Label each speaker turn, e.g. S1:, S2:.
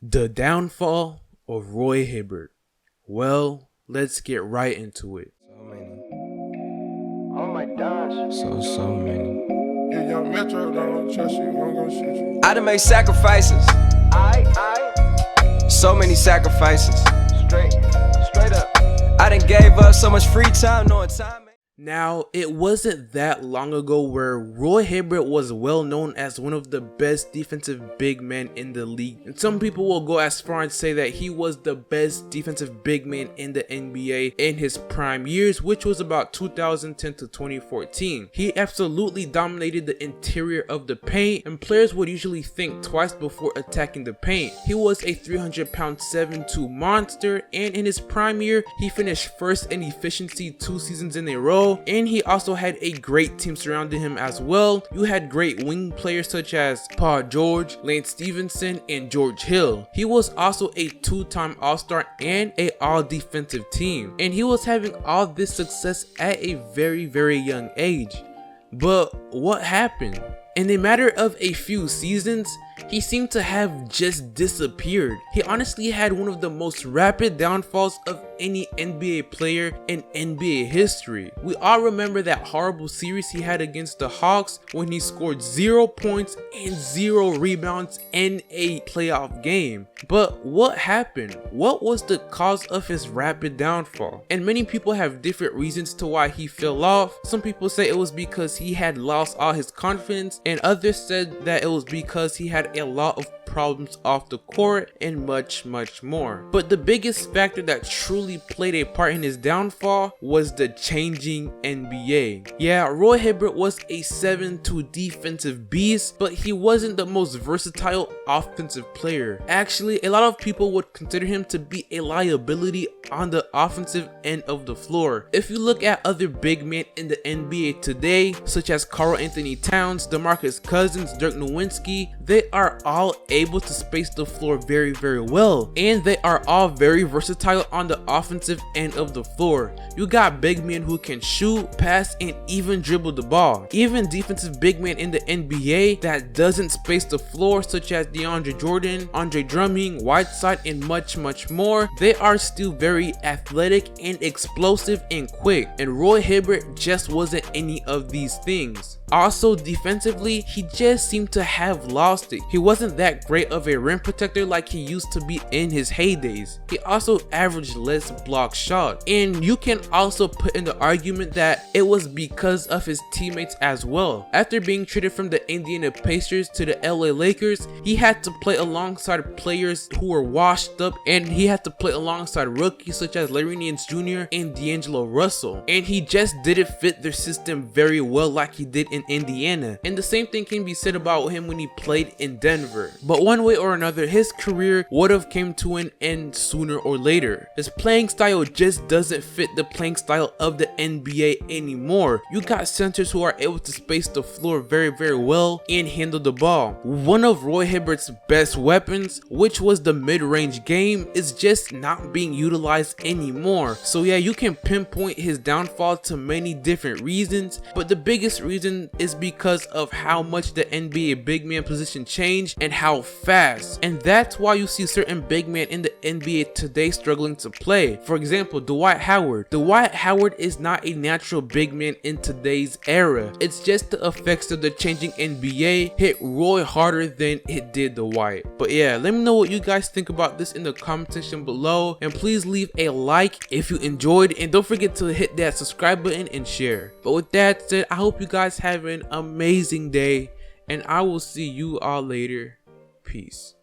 S1: The downfall of Roy Hibbert. Well, let's get right into it.
S2: So many.
S3: Oh my gosh.
S2: So many.
S4: If young Metro don't trust you, I'm gonna shoot you.
S2: I done made sacrifices.
S3: I
S2: So many sacrifices.
S3: straight up.
S2: I done gave up so much free time, knowing time.
S1: Now, it wasn't that long ago where Roy Hibbert was well known as one of the best defensive big men in the league. And some people will go as far and say that he was the best defensive big man in the NBA in his prime years, which was about 2010 to 2014. He absolutely dominated the interior of the paint, and players would usually think twice before attacking the paint. He was a 300-pound 7'2" monster, and in his prime year, he finished first in efficiency 2 seasons in a row. And he also had a great team surrounding him as well. You had great wing players such as Paul George, Lance Stevenson, and George Hill. He was also a 2-time All-Star and a all-defensive team. And he was having all this success at a very young age. But what happened? In a matter of a few seasons, he seemed to have just disappeared. He honestly had one of the most rapid downfalls of any NBA player in NBA history. We all remember that horrible series he had against the Hawks when he scored 0 points and 0 rebounds in a playoff game. But what happened? What was the cause of his rapid downfall? And many people have different reasons to why he fell off. Some people say it was because he had lost all his confidence, and others said that it was because he had a lot of problems off the court and much more. But the biggest factor that truly played a part in his downfall was the changing NBA. Yeah, Roy Hibbert was a 7'2" defensive beast, but he wasn't the most versatile offensive player. Actually, a lot of people would consider him to be a liability on the offensive end of the floor. If you look at other big men in the NBA today, such as Karl Anthony Towns, DeMarcus Cousins, Dirk Nowitzki, they are all able to space the floor very well, and they are all very versatile on the offensive end of the floor. You got big men who can shoot, pass, and even dribble the ball. Even defensive big men in the NBA that doesn't space the floor, such as DeAndre Jordan, Andre Drummond, Whiteside, and much more, they are still very athletic and explosive and quick, and Roy Hibbert just wasn't any of these things. Also, defensively, he just seemed to have lost it. He wasn't that great of a rim protector like he used to be in his heydays. He also averaged less block shots, and you can also put in the argument that it was because of his teammates as well. After being traded from the Indiana Pacers to the LA Lakers, he had to play alongside players who were washed up, and he had to play alongside rookies such as Larry Nance Jr. and D'Angelo Russell, and he just didn't fit their system very well like he did in Indiana. And the same thing can be said about him when he played in Denver. But one way or another, his career would have came to an end sooner or later. His playing style just doesn't fit the playing style of the NBA anymore. You got centers who are able to space the floor very well and handle the ball. One of Roy Hibbert's best weapons, which was the mid-range game, is just not being utilized anymore. So yeah, you can pinpoint his downfall to many different reasons, but the biggest reason is because of how much the NBA big man position changed and how fast. And that's why you see certain big men in the NBA today struggling to play. For example, Dwight Howard. Dwight Howard is not a natural big man in today's era. It's just the effects of the changing NBA hit Roy harder than it did Dwight. But yeah, let me know what you guys think about this in the comment section below, and please leave a like if you enjoyed, and don't forget to hit that subscribe button and share. But with that said, I hope you guys have an amazing day, and I will see you all later. Peace.